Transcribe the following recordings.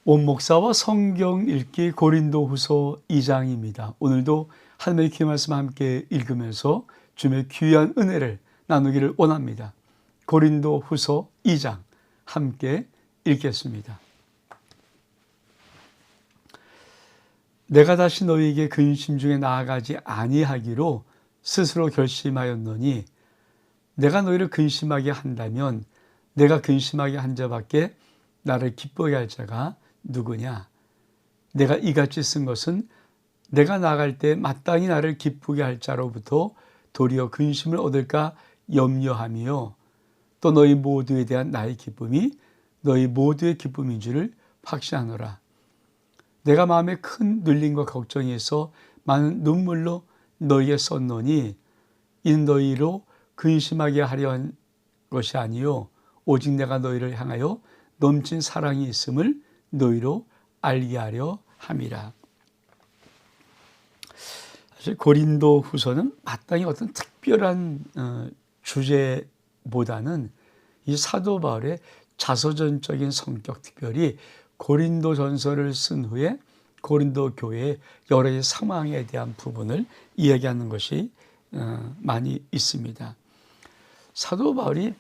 원목사와 성경 읽기 고린도후서 2장입니다. 오늘도 하나님의 귀한 말씀 함께 읽으면서 주님의 귀한 은혜를 나누기를 원합니다. 고린도후서 2장 함께 읽겠습니다. 내가 다시 너희에게 근심 중에 나아가지 아니하기로 스스로 결심하였노니 내가 너희를 근심하게 한다면 내가 근심하게 한 자밖에 나를 기쁘게 할 자가 누구냐? 내가 이같이 쓴 것은 내가 나갈 때 마땅히 나를 기쁘게 할 자로부터 도리어 근심을 얻을까 염려하며 또 너희 모두에 대한 나의 기쁨이 너희 모두의 기쁨인 줄을 확신하노라. 내가 마음에 큰 눌림과 걱정이 있어 많은 눈물로 너희에 썼노니 이는 너희로 근심하게 하려 한 것이 아니요 오직 내가 너희를 향하여 넘친 사랑이 있음을 너희로 알게 하려 함이라. 사실 고린도 후서는 마땅히 어떤 특별한 주제보다는 이 사도 바울의 자서전적인 성격, 특별히 고린도 전서를 쓴 후에 고린도 교회의 여러 가지 상황에 대한 부분을 이야기하는 것이 많이 있습니다. 사도 바울이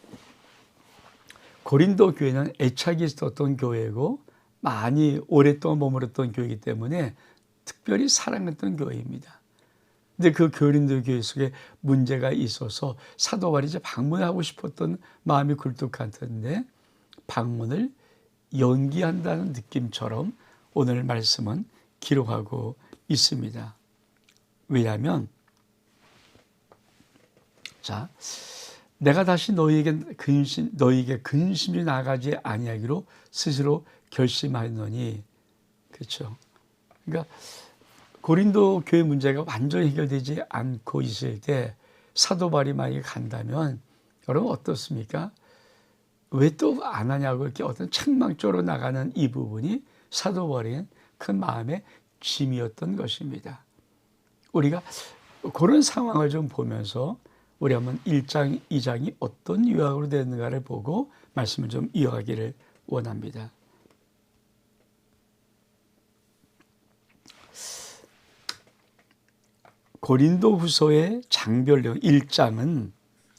고린도 교회는 애착이 있었던 교회고 많이 오랫동안 머물렀던 교회이기 때문에 특별히 사랑했던 교회입니다. 근데 그 고린도 교회 속에 문제가 있어서 사도 바울이 이제 방문하고 싶었던 마음이 굴뚝 같은데 방문을 연기한다는 느낌처럼 오늘 말씀은 기록하고 있습니다. 왜냐하면 내가 다시 너희에게 근심이 나가지 아니하기로 스스로 결심하였노니, 그렇죠? 그러니까 고린도 교회 문제가 완전히 해결되지 않고 있을 때 사도 바울이 만약에 간다면 여러분 어떻습니까? 왜 또 안 하냐고 이렇게 어떤 책망조로 나가는 이 부분이 사도 바울의 큰 마음의 짐이었던 것입니다. 우리가 그런 상황을 좀 보면서 우리 한번 1장, 2장이 어떤 요약으로 되는가를 보고 말씀을 좀 이어가기를 원합니다. 고린도 후서의 장별령 1장은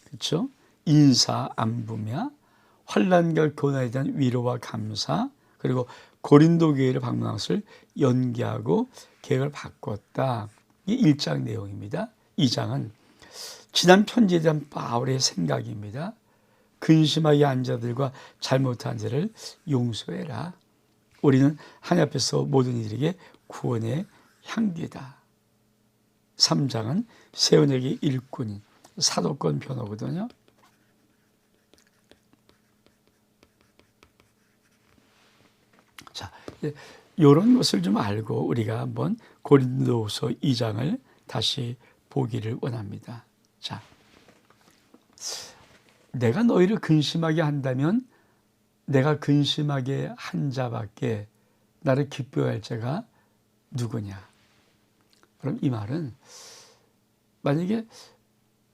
그렇죠? 인사 안부며 환난과 고난에 대한 위로와 감사, 그리고 고린도 교회를 방문한 것을 연기하고 계획을 바꿨다. 이 1장 내용입니다. 2장은 지난 편지에 대한 바울의 생각입니다. 근심하게 한 자들과 잘못한 자를 용서해라. 우리는 하나님 앞에서 모든 이들에게 구원의 향기다. 3장은 세원에게 일꾼인 사도권 변호거든요. 자, 이런 것을 좀 알고 우리가 한번 고린도후서 2장을 다시 보기를 원합니다. 자, 내가 너희를 근심하게 한다면 내가 근심하게 한 자밖에 나를 기쁘게 할 자가 누구냐? 그럼 이 말은 만약에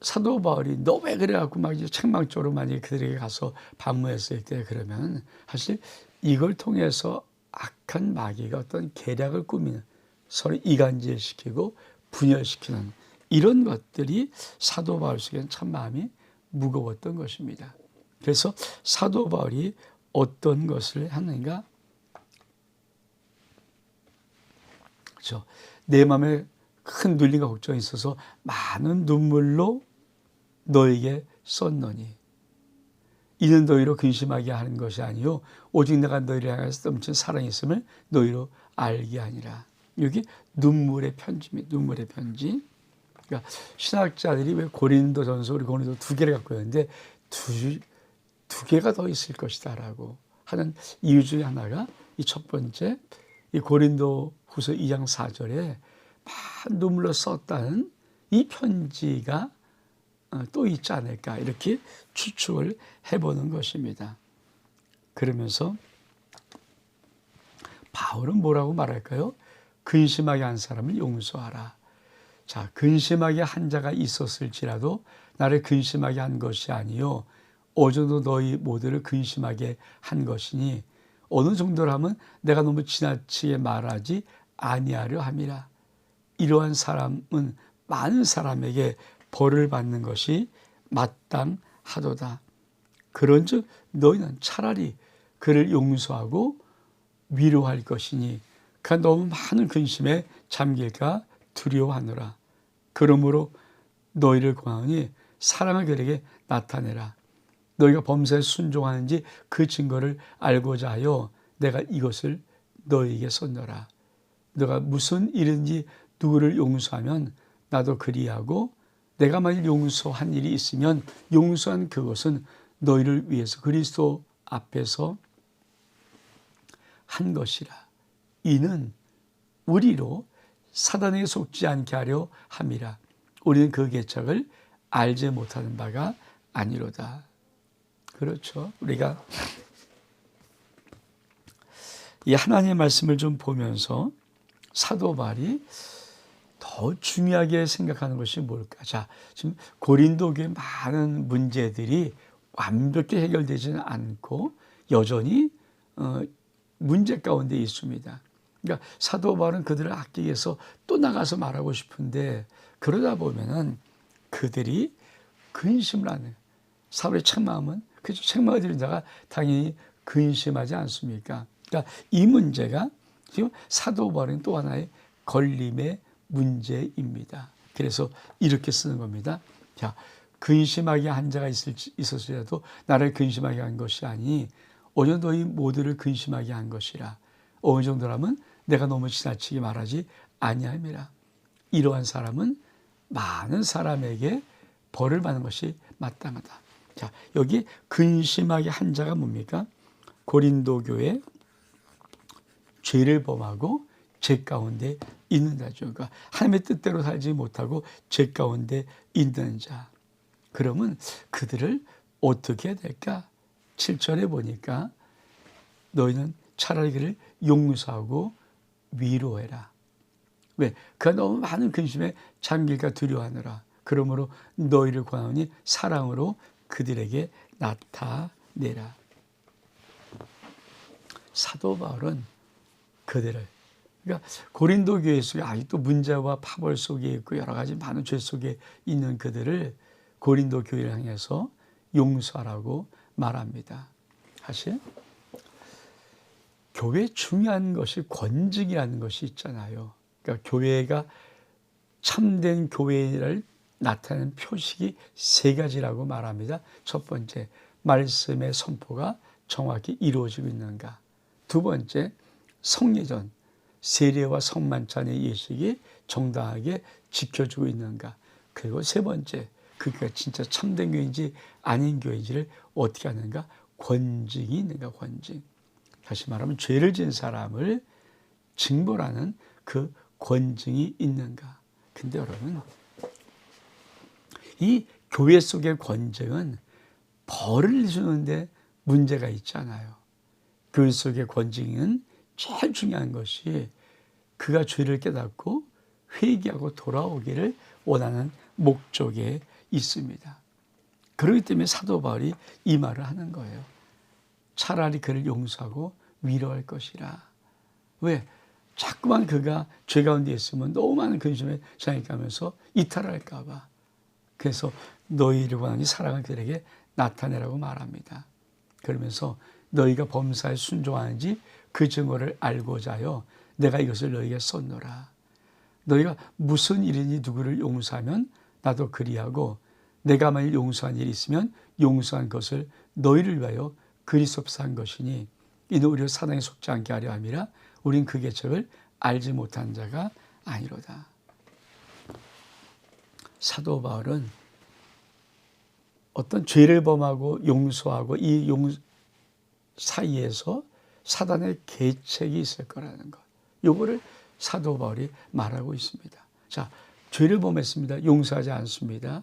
사도 바울이 너 왜 그래갖고 막 이제 책망조로 만약에 그들에게 가서 방문했을 때 그러면 사실 이걸 통해서 악한 마귀가 어떤 계략을 꾸미는 서로 이간질시키고 분열시키는 이런 것들이 사도 바울 속에는 참 마음이 무거웠던 것입니다. 그래서 사도 바울이 어떤 것을 하는가? 그렇죠. 내 마음에 큰 눌림과 걱정이 있어서 많은 눈물로 너에게 썼노니 이는 너희로 근심하게 하는 것이 아니요 오직 내가 너희를 향해서 넘친 사랑이 있음을 너희로 알게 하니라. 여기 눈물의 편지입니다. 눈물의 편지. 그러니까 신학자들이 왜 고린도전서 우리 고린도 2개를 갖고 있는데 두 개가 더 있을 것이다라고 하는 이유 중에 하나가 이 첫 번째 이 고린도후서 2장 4절에 막 눈물로 썼다는 이 편지가 또 있지 않을까 이렇게 추측을 해보는 것입니다. 그러면서 바울은 뭐라고 말할까요? 근심하게 한 사람을 용서하라. 자, 근심하게 한 자가 있었을지라도 나를 근심하게 한 것이 아니요 오저도 너희 모두를 근심하게 한 것이니 어느 정도라면 내가 너무 지나치게 말하지 아니하려 함이라. 이러한 사람은 많은 사람에게 벌을 받는 것이 마땅하도다. 그런즉 너희는 차라리 그를 용서하고 위로할 것이니 그가 너무 많은 근심에 잠길까 두려워하노라. 그러므로 너희를 권하노니 사랑을 그에게 나타내라. 너희가 범사에 순종하는지 그 증거를 알고자 하여 내가 이것을 너희에게 썼노라. 너가 무슨 일인지 누구를 용서하면 나도 그리하고 내가 만일 용서한 일이 있으면 용서한 그것은 너희를 위해서 그리스도 앞에서 한 것이라. 이는 우리로 사단에게 속지 않게 하려 함이라. 우리는 그 계책을 알지 못하는 바가 아니로다. 그렇죠. 우리가 이 하나님의 말씀을 좀 보면서 사도 바울이 더 중요하게 생각하는 것이 뭘까? 자, 지금 고린도 교회 많은 문제들이 완벽히 해결되지는 않고 여전히 문제 가운데 있습니다. 그러니까 사도 바울은 그들을 아끼기 위해서 또 나가서 말하고 싶은데 그러다 보면은 그들이 근심을 안 해요. 사울의 책망은 그죠? 책망을 드린 자가 당연히 근심하지 않습니까? 그러니까 이 문제가 지금 사도 바울은 또 하나의 걸림의 문제입니다. 그래서 이렇게 쓰는 겁니다. 자, 근심하게 한 자가 있었으라도 나를 근심하게 한 것이 아니 오히려 너희 모두를 근심하게 한 것이라. 어느 정도라면 내가 너무 지나치게 말하지 아니함이라. 이러한 사람은 많은 사람에게 벌을 받는 것이 마땅하다. 자, 여기 근심하게 한 자가 뭡니까? 고린도 교회 죄를 범하고 죄 가운데 있는 자죠. 그러니까 하나님의 뜻대로 살지 못하고 죄 가운데 있는 자. 그러면 그들을 어떻게 해야 될까? 7절에 보니까 너희는 차라리 그를 용서하고 위로해라. 왜? 그가 너무 많은 근심에 잠길까 두려워하느라. 그러므로 너희를 권하노니 사랑으로 그들에게 나타내라. 사도 바울은 그들을, 그러니까 고린도 교회 속에 아직도 문제와 파벌 속에 있고 여러 가지 많은 죄 속에 있는 그들을 고린도 교회를 향해서 용서하라고 말합니다. 사실 교회 중요한 것이 권징이라는 것이 있잖아요. 그러니까 교회가 참된 교회를 나타내는 표식이 세 가지라고 말합니다. 첫 번째, 말씀의 선포가 정확히 이루어지고 있는가. 두 번째, 성례전, 세례와 성만찬의 예식이 정당하게 지켜지고 있는가. 그리고 세 번째, 그가 진짜 참된 교회인지 아닌 교회인지를 어떻게 하는가. 권징이 있는가, 권징. 다시 말하면 죄를 지은 사람을 징벌하는 그 권징이 있는가. 근데 여러분, 이 교회 속의 권징은 벌을 주는데 문제가 있잖아요. 교회 속의 권징은 제일 중요한 것이 그가 죄를 깨닫고 회개하고 돌아오기를 원하는 목적에 있습니다. 그렇기 때문에 사도 바울이 이 말을 하는 거예요. 차라리 그를 용서하고 위로할 것이라. 왜? 자꾸만 그가 죄 가운데 있으면 너무 많은 근심에 장애가면서 이탈할까 봐. 그래서 너희를 원하니 사랑을 그들에게 나타내라고 말합니다. 그러면서 너희가 범사에 순종하는지 그 증거를 알고자 하여 내가 이것을 너희에게 썼노라. 너희가 무슨 일이니 누구를 용서하면 나도 그리하고 내가 만일 용서한 일이 있으면 용서한 것을 너희를 위하여 그리스도 앞에서 한 것이니 이는 우리를 사단에 속지 않게 하려 함이라. 우린 그 계책을 알지 못한 자가 아니로다. 사도 바울은 어떤 죄를 범하고 용서하고 이 사이에서 사단의 계책이 있을 거라는 것. 이거를 사도 바울이 말하고 있습니다. 자, 죄를 범했습니다. 용서하지 않습니다.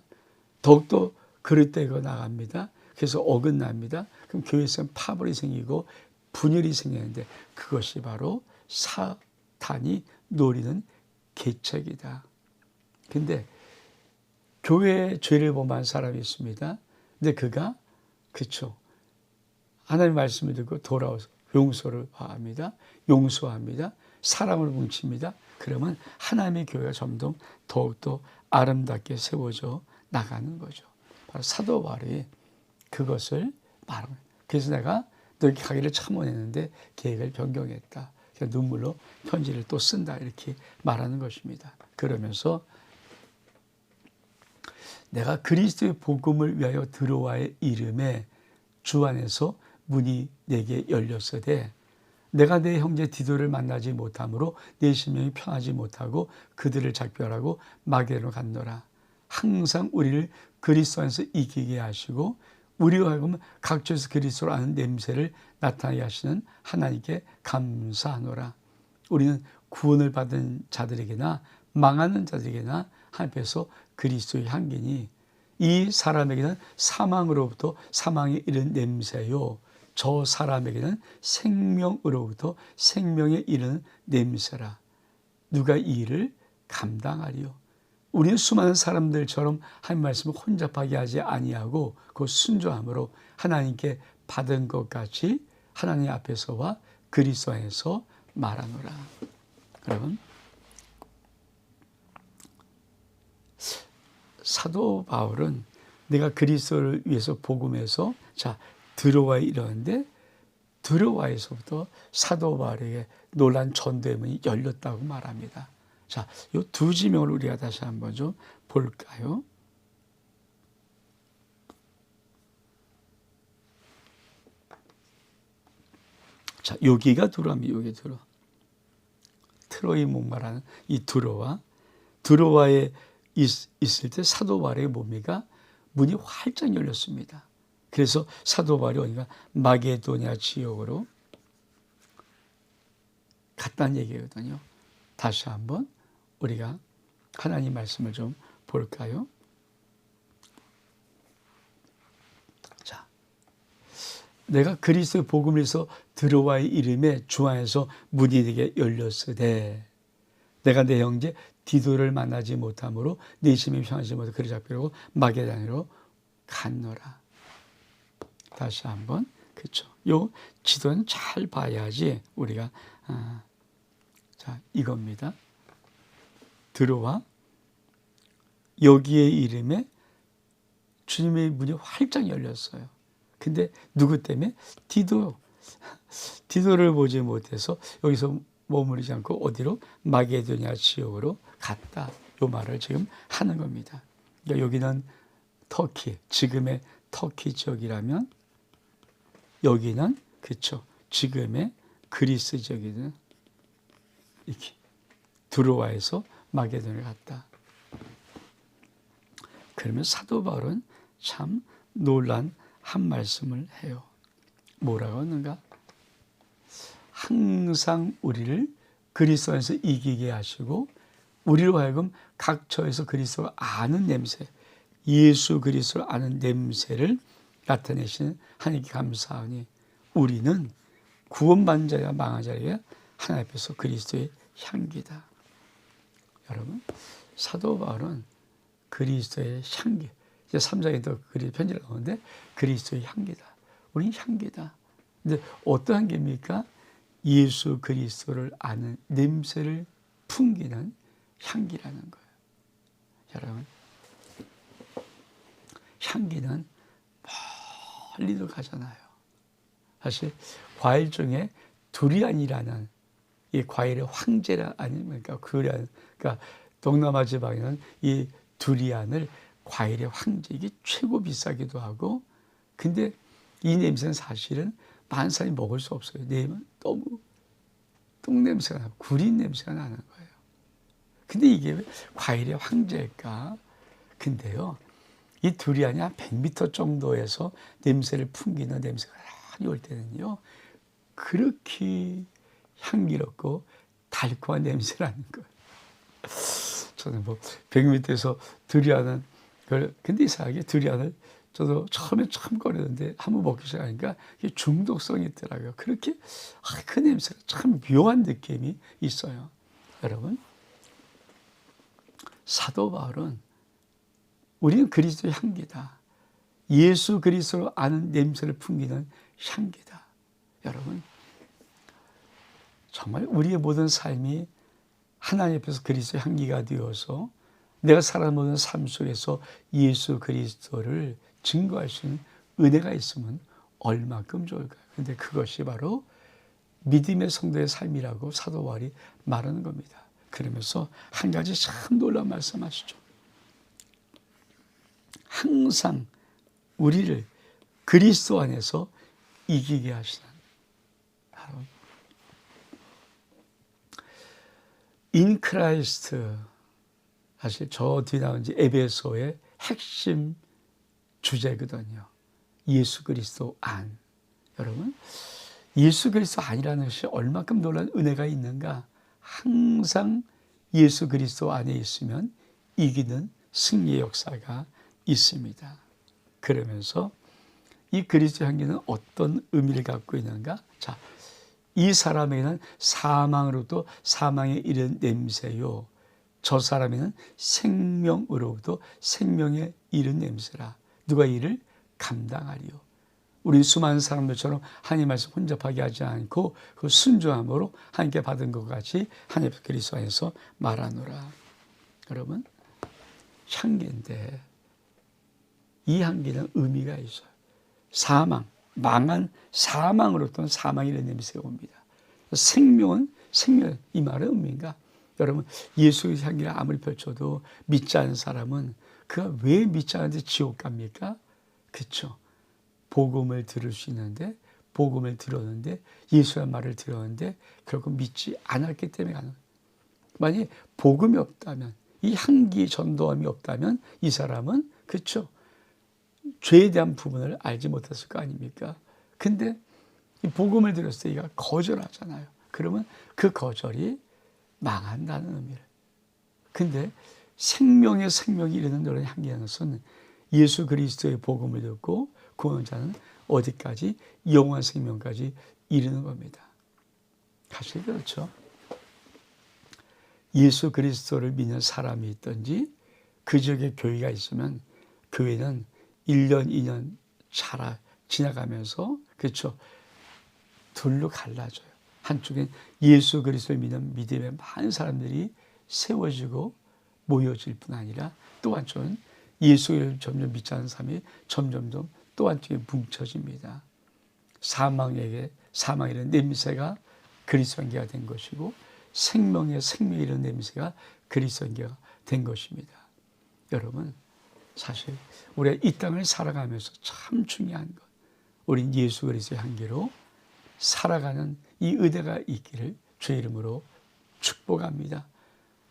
더욱더 그릇되고 나갑니다. 그래서 어긋납니다. 그럼 교회에서 파벌이 생기고 분열이 생기는데 그것이 바로 사탄이 노리는 계책이다. 근데 교회에 죄를 범한 사람이 있습니다. 근데 그가 그렇죠. 하나님의 말씀을 듣고 돌아와서 용서를 합니다. 용서합니다. 사랑을 뭉칩니다. 그러면 하나님의 교회가 점점 더욱더 아름답게 세워져 나가는 거죠. 바로 사도 바울이 그것을 말합니다. 그래서 내가 너희 가기를 참 원했는데 계획을 변경했다. 눈물로 편지를 또 쓴다. 이렇게 말하는 것입니다. 그러면서 내가 그리스도의 복음을 위하여 들어와의 이름에 주 안에서 문이 내게 열렸으되 내가 내 형제 디도를 만나지 못함으로 내 심령이 편하지 못하고 그들을 작별하고 마게로 갔노라. 항상 우리를 그리스도 안에서 이기게 하시고 우리와 하여금 각처에서 그리스도를 아는 냄새를 나타나게 하시는 하나님께 감사하노라. 우리는 구원을 받은 자들에게나 망하는 자들에게나 하나님께서 그리스도의 향기니 이 사람에게는 사망으로부터 사망에 이른 냄새요 저 사람에게는 생명으로부터 생명에 이르는 냄새라. 누가 이 일을 감당하리요. 우리는 수많은 사람들처럼 하나님 말씀을 혼잡하게 하지 아니하고 그 순종함으로 하나님께 받은 것 같이 하나님 앞에서와 그리스도 안에서 말하노라. 여러분, 사도 바울은 내가 그리스도를 위해서 복음에서 들어와 이러는데 들어와에서부터 사도 바울에게 놀란 전도의 문이 열렸다고 말합니다. 자, 이 두 지명을 우리가 다시 한번 좀 볼까요? 자, 여기가 들어오면 여기 들어. 트로이 목마라는 이 드로아에 있을 때 사도 바울의 몸이가 문이 활짝 열렸습니다. 그래서 사도 바울이 어디가 마게도냐 지역으로 갔다는 얘기거든요. 다시 한번 우리가 하나님 말씀을 좀 볼까요? 자, 내가 그리스도의 복음에서 들어와의 이름에 주 안에서 문이 내게 열렸으되 내가 내 형제 디도를 만나지 못함으로 내 심이 평하지 못하고 그를 잡히려고 마게다니로 갔노라. 다시 한번 그렇죠. 요 지도는 잘 봐야지 우리가 자 이겁니다. 들어와 여기의 이름에 주님의 문이 활짝 열렸어요. 근데 누구 때문에? 디도를 보지 못해서 여기서 머무르지 않고 어디로? 마게도냐 지역으로 갔다. 요 말을 지금 하는 겁니다. 그러니까 여기는 터키, 지금의 터키 지역이라면 여기는 그렇죠. 지금의 그리스 지역이든 이렇게 드로아에서 마게도냐를 갔다. 그러면 사도 바울은 참 놀란 한 말씀을 해요. 뭐라고 하는가? 항상 우리를 그리스도 안에서 이기게 하시고 우리로 하여금 각처에서 그리스도를 아는 냄새, 예수 그리스도를 아는 냄새를 나타내시는 하나님께 감사하니 우리는 구원받은 자야 망한 자야 하나님 앞에서 그리스도의 향기다. 여러분, 사도 바울은 그리스도의 향기, 이제 3장에 또 편지를 나오는데 그리스도의 향기다. 우리는 향기다. 근데 어떤 향기입니까? 예수 그리스도를 아는 냄새를 풍기는 향기라는 거예요. 여러분, 향기는 멀리도 가잖아요. 사실 과일 중에 두리안이라는 이 과일의 황제라 아닙니까? 그러니까 동남아 지방에는 이 두리안을 과일의 황제, 이게 최고 비싸기도 하고, 근데 이 냄새는 사실은 많은 사람이 먹을 수 없어요. 내면 너무 똥냄새가 나고 구린 냄새가 나는 거예요. 근데 이게 왜 과일의 황제일까? 근데요, 이 두리안이 한 100m 정도에서 냄새를 풍기는 냄새가 많이 올 때는요, 그렇게 향기롭고 달콤한 냄새라는 거예요. 저는 100m에서 두리안은 근데 이상하게 두리안을 저도 처음에 참 꺼렸는데 한번 먹기 시작하니까 이게 중독성이 있더라고요. 그렇게 그 냄새가 참 묘한 느낌이 있어요. 여러분, 사도 바울은 우리는 그리스도의 향기다. 예수 그리스도를 아는 냄새를 풍기는 향기다. 여러분, 정말 우리의 모든 삶이 하나님 앞에서 그리스도의 향기가 되어서 내가 살아보는 삶 속에서 예수 그리스도를 증거할 수 있는 은혜가 있으면 얼마큼 좋을까요? 그런데 그것이 바로 믿음의 성도의 삶이라고 사도 바울이 말하는 겁니다. 그러면서 한 가지 참 놀라운 말씀하시죠. 항상 우리를 그리스도 안에서 이기게 하시는, 바로 in Christ, 사실 저 뒤에 나온 에베소의 핵심 주제거든요. 예수 그리스도 안. 여러분, 예수 그리스도 안이라는 것이 얼마큼 놀라운 은혜가 있는가. 항상 예수 그리스도 안에 있으면 이기는 승리의 역사가 있습니다. 그러면서 이 그리스도 향기는 어떤 의미를 갖고 있는가? 자, 이 사람에게는 사망으로부터 사망에 이른 냄새요, 저 사람에는 생명으로부터 생명에 이른 냄새라. 누가 이를 감당하리요. 우리 수많은 사람들처럼 하나님 말씀 혼잡하게 하지 않고 그 순종함으로 하나님께 받은 것 같이 하나님 그리스도 안에서 말하노라. 여러분, 향기인데 이 향기는 의미가 있어요. 사망, 망한 사망으로부터 사망이라는 냄새가 옵니다. 생명은 생명, 이 말의 의미인가? 여러분, 예수의 향기를 아무리 펼쳐도 믿지 않은 사람은 그가 왜 믿지 않은데 지옥 갑니까? 그렇죠. 복음을 들을 수 있는데, 복음을 들었는데, 예수의 말을 들었는데 결국 믿지 않았기 때문에 가는 거예요. 만약에 복음이 없다면, 이 향기 전도함이 없다면 이 사람은, 그렇죠, 죄에 대한 부분을 알지 못했을 거 아닙니까? 근데 이 복음을 들었을 때 이가 거절하잖아요. 그러면 그 거절이 망한다는 의미를. 근데 생명의 생명이 이르는 그런 향기라는 것은 예수 그리스도의 복음을 듣고 구원한 자는 어디까지? 영원한 생명까지 이르는 겁니다. 사실 그렇죠. 예수 그리스도를 믿는 사람이 있든지 그 지역에 교회가 있으면 교회는 1년, 2년 지나가면서, 그렇죠, 둘로 갈라져요. 한쪽엔 예수 그리스도를 믿는 믿음의 많은 사람들이 세워지고 모여질 뿐 아니라 또 한쪽은 예수를 점점 믿지 않는 사람이 점점점 또 한쪽에 뭉쳐집니다. 사망이라는 냄새가 그리스도 향기가 된 것이고 생명의 생명이라는 냄새가 그리스도 향기가 된 것입니다. 여러분, 사실 우리가 이 땅을 살아가면서 참 중요한 것, 우린 예수 그리스도의 향기로 살아가는 이 은혜가 있기를 주의 이름으로 축복합니다.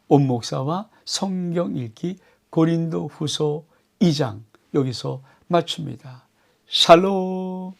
온 목사와 성경 읽기 고린도 후서 2장 여기서 마칩니다. 샬롬.